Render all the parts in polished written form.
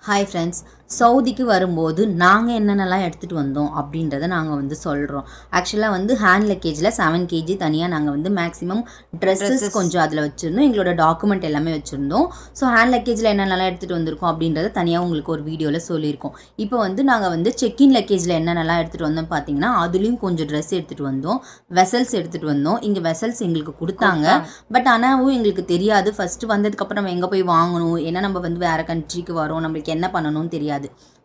Hi friends, சவுதிக்கு வரும்போது நாங்கள் என்னென்னலாம் எடுத்துகிட்டு வந்தோம் அப்படின்றத நாங்கள் வந்து சொல்கிறோம். ஆக்சுவலாக வந்து ஹேண்ட் லக்கேஜில் 7 kg தனியாக நாங்கள் வந்து மேக்ஸிமம் ட்ரெஸ்ஸஸ் கொஞ்சம் அதில் வச்சுருந்தோம். எங்களோட டாக்குமெண்ட் எல்லாமே வச்சுருந்தோம். ஸோ ஹேண்ட் லக்கேஜில் என்னென்னலாம் எடுத்துகிட்டு வந்திருக்கோம் அப்படின்றத தனியாக உங்களுக்கு ஒரு வீடியோவில் சொல்லியிருக்கோம். இப்போ வந்து நாங்கள் வந்து செக்இன் லக்கேஜில் என்னென்னலாம் எடுத்துகிட்டு வந்தோம் பார்த்தீங்கன்னா, அதுலேயும் கொஞ்சம் ட்ரெஸ் எடுத்துகிட்டு வந்தோம், வெசல்ஸ் எடுத்துகிட்டு வந்தோம். இங்கே வெசல்ஸ் எங்களுக்கு கொடுத்தாங்க, பட் ஆனாவும் எங்களுக்கு தெரியாது. ஃபஸ்ட்டு வந்ததுக்கப்புறம் நம்ம எங்கே போய் வாங்கணும், ஏன்னா நம்ம வந்து வேறு கண்ட்ரிக்கு வரோம், நம்மளுக்கு என்ன பண்ணணும்னு தெரியாது.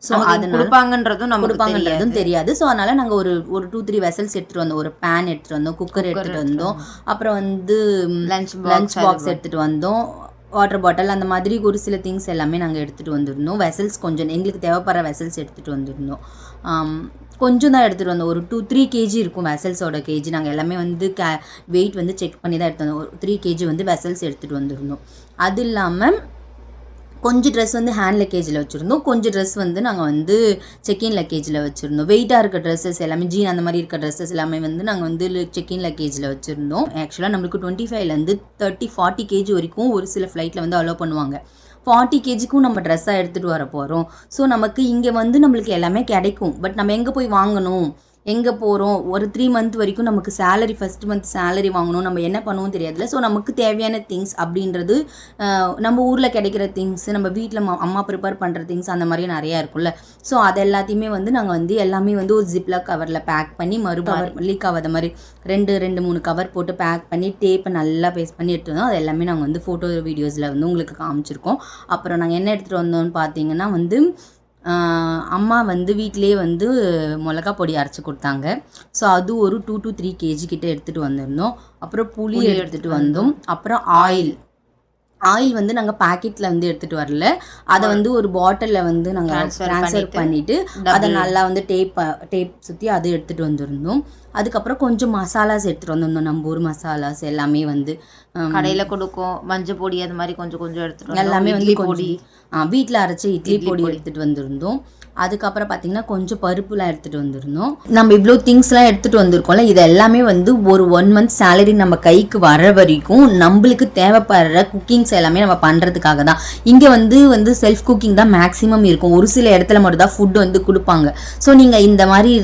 ஸோ அது கொடுப்பாங்கன்றதும் தெரியாது. ஸோ அதனால நாங்கள் ஒரு 2-3 வெசல்ஸ் எடுத்துகிட்டு வந்தோம். ஒரு பேன் எடுத்துகிட்டு வந்தோம், குக்கர் எடுத்துகிட்டு வந்தோம், அப்புறம் வந்து லஞ்ச் பாக்ஸ் எடுத்துகிட்டு வந்தோம், வாட்டர் பாட்டில், அந்த மாதிரி ஒரு சில திங்ஸ் எல்லாமே நாங்கள் எடுத்துகிட்டு வந்திருந்தோம். வெசல்ஸ் கொஞ்சம் எங்களுக்கு தேவைப்படுற வெசல்ஸ் எடுத்துகிட்டு வந்திருந்தோம். கொஞ்சம் தான் எடுத்துகிட்டு வந்தோம். ஒரு 2-3 kg இருக்கும் வெசல்ஸோட கேஜி. நாங்கள் எல்லாமே வந்து வெயிட் வந்து செக் பண்ணி தான் எடுத்து வந்தோம். ஒரு 3 kg வந்து வெசல்ஸ் எடுத்துகிட்டு வந்திருந்தோம். அது இல்லாமல் கொஞ்சம் ட்ரெஸ் வந்து ஹேண்ட் லக்கேஜில் வச்சுருந்தோம், கொஞ்சம் ட்ரெஸ் வந்து நாங்கள் வந்து செக்இன் லக்கேஜில் வச்சுருந்தோம். வெயிட்டாக இருக்க ட்ரெஸ்ஸஸ் எல்லாமே, ஜீன் அந்த மாதிரி இருக்க ட்ரெஸ்ஸஸ் எல்லாமே வந்து நாங்கள் வந்து செக்இன் லக்கேஜில் வச்சுருந்தோம். ஆக்சுவலாக நம்மளுக்கு 25லேருந்து 30-40 kg வரைக்கும் ஒரு சில ஃப்ளைட்டில் வந்து அலோவ் பண்ணுவாங்க. 40 kgக்கும் நம்ம ட்ரெஸ்ஸாக எடுத்துகிட்டு வர போகிறோம். ஸோ நமக்கு இங்கே வந்து நம்மளுக்கு எல்லாமே கிடைக்கும். பட் நம்ம எங்கே போய் வாங்கணும், எங்கே போகிறோம், ஒரு 3 month வரைக்கும் நமக்கு சேலரி, ஃபஸ்ட் மந்த் சேலரி வாங்கணும், நம்ம என்ன பண்ணுவோம் தெரியாதுல்ல. ஸோ நமக்கு தேவையான திங்ஸ் அப்படின்றது நம்ம ஊரில் கிடைக்கிற திங்ஸ், நம்ம வீட்டில் அம்மா ப்ரிப்பேர் பண்ணுற திங்ஸ் அந்த மாதிரி நிறையா இருக்கும்ல. ஸோ அது எல்லாத்தையுமே வந்து நாங்கள் வந்து எல்லாமே வந்து ஒரு ஜிப்லாக் கவரில் பேக் பண்ணி, கவர் லீக் ஆகாத மாதிரி 2-3 கவர் போட்டு பேக் பண்ணி டேப்பை நல்லா பேஸ்ட் பண்ணி எடுத்து வந்தோம். அது எல்லாமே நாங்கள் வந்து ஃபோட்டோ வீடியோஸில் வந்து உங்களுக்கு காமிச்சிருக்கோம். அப்புறம் நாங்கள் என்ன எடுத்துகிட்டு வந்தோம்னு பார்த்தீங்கன்னா வந்து அம்மா வந்து வீட்டிலே வந்து மிளகா பொடி அரைச்சி கொடுத்தாங்க. ஸோ அது ஒரு 2-3 kg கிட்டே எடுத்துகிட்டு வந்திருந்தோம். அப்புறம் புளி எடுத்துகிட்டு வந்தோம். அப்புறம் ஆயில் வந்து நாங்கள் பேக்கெட்டில் வந்து எடுத்துகிட்டு வரல, அதை வந்து ஒரு பாட்டிலில் வந்து நாங்கள் ட்ரான்ஸ்ஃபர் பண்ணிவிட்டு அதை நல்லா வந்து டேப் சுற்றி அதை எடுத்துகிட்டு வந்திருந்தோம். அதுக்கப்புறம் கொஞ்சம் மசாலாஸ் எடுத்துகிட்டு வந்திருந்தோம். நம்ம ஊர் மசாலாஸ் எல்லாமே வந்து கடையில் கொடுக்கும், மஞ்சள் பொடி அது மாதிரி கொஞ்சம் எடுத்துகிட்டு எல்லாமே வந்து பொடி வீட்டில் அரைச்ச இட்லி பொடி எடுத்துகிட்டு வந்திருந்தோம். அதுக்கப்புறம் பார்த்திங்கன்னா கொஞ்சம் பருப்புலாம் எடுத்துகிட்டு வந்திருந்தோம். நம்ம இவ்வளோ திங்ஸ்லாம் எடுத்துகிட்டு வந்திருக்கோம்ல, இது எல்லாமே வந்து ஒரு 1 month சேலரி நம்ம கைக்கு வர வரைக்கும் நம்மளுக்கு தேவைப்படுற குக்கிங்ஸ் எல்லாமே நம்ம பண்ணுறதுக்காக தான். இங்கே வந்து செல்ஃப் குக்கிங் தான் மேக்ஸிமம் இருக்கும். ஒரு சில இடத்துல மட்டும் தான் ஃபுட்டு வந்து கொடுப்பாங்க. ஸோ நீங்கள் இந்த மாதிரி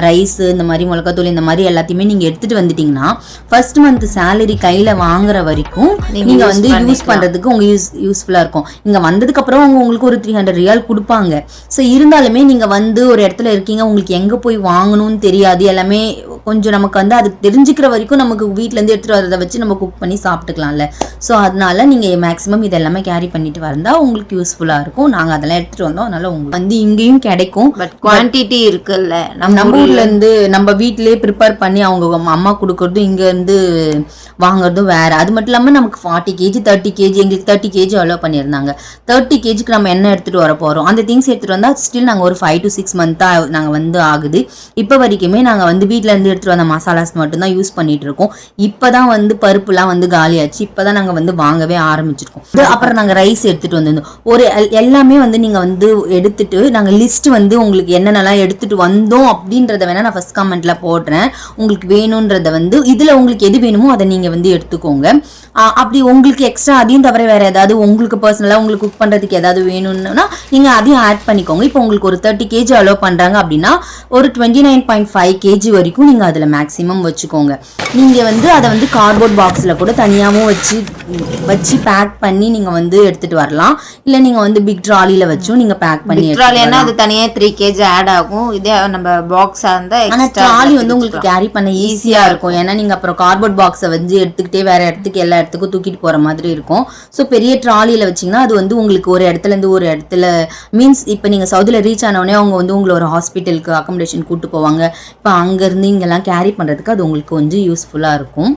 ரைஸு, இந்த மாதிரி மிளகாத்தூள், இந்த மாதிரி எல்லாத்தையுமே நீங்கள் எடுத்துகிட்டு வந்துட்டிங்கன்னா ஃபர்ஸ்ட் மந்த் சேலரி கையில் வாங்குற வரைக்கும் நீங்கள் வந்து யூஸ் பண்ணுறதுக்கு உங்களுக்கு யூஸ்ஃபுல்லாக இருக்கும். இங்கே வந்ததுக்கப்புறம் உங்களுக்கு ஒரு 300 ரியால் கொடுப்பாங்க. ஸோ இருந்தாலும் நீங்க வந்து ஒரு இடத்துல இருக்கீங்க, உங்களுக்கு எங்க போய் வாங்கணும்னு தெரியாது, எல்லாமே கொஞ்சம் நமக்கு வந்து அது தெரிஞ்சுக்கிற வரைக்கும் நமக்கு வீட்ல இருந்து எடுத்துட்டு வரதை வச்சு நம்ம குக் பண்ணி சாப்பிட்டுக்கலாம்ல. ஸோ அதனால நீங்க மேக்ஸிமம் இதெல்லாமே கேரி பண்ணிட்டு வந்தா உங்களுக்கு யூஸ்ஃபுல்லா இருக்கும். நாங்க அதெல்லாம் எடுத்துட்டு வந்தோம். அதனால உங்களுக்கு வந்து இங்கேயும் கிடைக்கும், பட் குவான்டிட்டி இருக்குல்ல. நம்ம ஊர்ல இருந்து நம்ம வீட்டிலேயே ப்ரிப்பேர் பண்ணி அவங்க அம்மா கொடுக்கறதும் இங்க இருந்து வாங்குறதும் வேற. அது மட்டும் இல்லாமல் நமக்கு 40 kg 30 kg எங்களுக்கு 30 kg அலோவ் பண்ணியிருந்தாங்க. 30 kgக்கு நம்ம என்ன எடுத்துட்டு வர போறோம், அந்த திங்ஸ் எடுத்துட்டு வந்தா ஸ்டில் நாங்கள் ஒரு 5 to 6 month தான் நாங்கள் வந்து ஆகுது. இப்போ வரைக்குமே நாங்கள் வந்து வீட்டில் இருந்து எடுத்துகிட்டு வந்த மசாலாஸ் மட்டும்தான் யூஸ் பண்ணிட்டு இருக்கோம். இப்போ தான் வந்து பருப்புலாம் வந்து காலியாச்சு. இப்போ தான் நாங்கள் வந்து வாங்கவே ஆரம்பிச்சிருக்கோம். அப்புறம் நாங்கள் ரைஸ் எடுத்துகிட்டு வந்திருந்தோம். ஒரு எல்லாமே வந்து நீங்கள் வந்து எடுத்துட்டு நாங்கள் லிஸ்ட் வந்து உங்களுக்கு என்னென்னலாம் எடுத்துகிட்டு வந்தோம் அப்படின்றத வேணால் நான் ஃபர்ஸ்ட் கமெண்ட்டில் போடுறேன். உங்களுக்கு வேணுன்றத வந்து இதில் உங்களுக்கு எது வேணுமோ அதை நீங்கள் வந்து எடுத்துக்கோங்க. அப்படி உங்களுக்கு எக்ஸ்ட்ரா அதையும் தவிர வேறு ஏதாவது உங்களுக்கு பர்சனலாக உங்களுக்கு குக் பண்ணுறதுக்கு ஏதாவது வேணும்னா நீங்கள் அதையும் ஆட் பண்ணிக்கோங்க. இப்போ உங்களுக்கு ஒரு 30 kg அலோவ் பண்ணுறாங்க அப்படின்னா ஒரு 29.5 kg வரைக்கும் நீங்கள் அதில் மேக்ஸிமம் வச்சுக்கோங்க. நீங்கள் வந்து அதை வந்து கார்ட்போர்ட் பாக்ஸில் கூட தனியாகவும் வச்சு பேக் பண்ணி நீங்கள் வந்து எடுத்துகிட்டு வரலாம். இல்லை நீங்கள் வந்து பிக் ட்ராலியில் வச்சும் நீங்கள் பேக் பண்ணி ட்ராலினா அது தனியாக 3 kg ஆட் ஆகும். இதே நம்ம பாக்ஸாக இருந்தால் ஆனால் ட்ராலி வந்து உங்களுக்கு கேரி பண்ண ஈஸியாக இருக்கும். ஏன்னா நீங்கள் அப்புறம் கார்ட்போர்ட் பாக்ஸை வந்து எடுத்துக்கிட்டே வேறு இடத்துக்கு எல்லா இடத்துக்கும் தூக்கிட்டு போகிற மாதிரி இருக்கும். ஸோ பெரிய ட்ராலியில் வச்சிங்கன்னா அது வந்து உங்களுக்கு ஒரு இடத்துலேருந்து ஒரு இடத்துல மீன்ஸ் இப்போ நீங்கள் சவுதியில் ரீச் ஆனவுடனே அவங்க வந்து உங்களை ஒரு ஹாஸ்பிட்டலுக்கு அகாமடேஷன் கூப்பிட்டு போவாங்க. இப்போ அங்கேருந்து இங்கெல்லாம் கேரி பண்ணுறதுக்கு அது உங்களுக்கு கொஞ்சம் யூஸ்ஃபுல்லாக இருக்கும்.